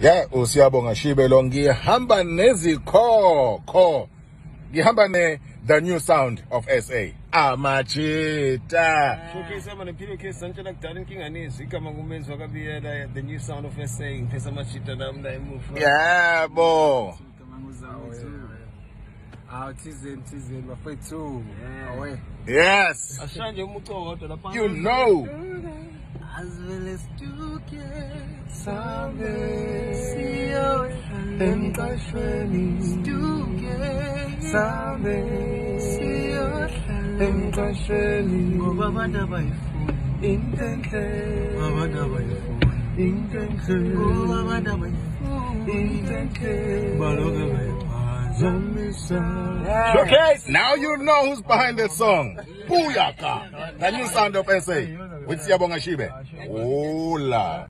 Yeah, usiyabonga Shibelo ngihamba nezikhokho. Ngihamba the new sound of SA. Amachita. Showcase ama nepilo case santshala kudala inkinga nezi igama kumenzi wakabiyela the new sound of SA ngifesa amachita nami la emuva. Yebo. Thizeni bafethu. Awe. Yes. Ashanje umuco kodwa lapha. You know. As well as to get Same. siyo emqashweni stuke Same. siyo Emqashweni. ngoba abantu abayifuni Intenhle. abantu abayifuni Intenhle. ngoba abantu abayifuni Intenhle. baloke Showcase. Now you know who's behind this song. Booyaka. The new sound of SA. With Siyabonga Shibe. Hola.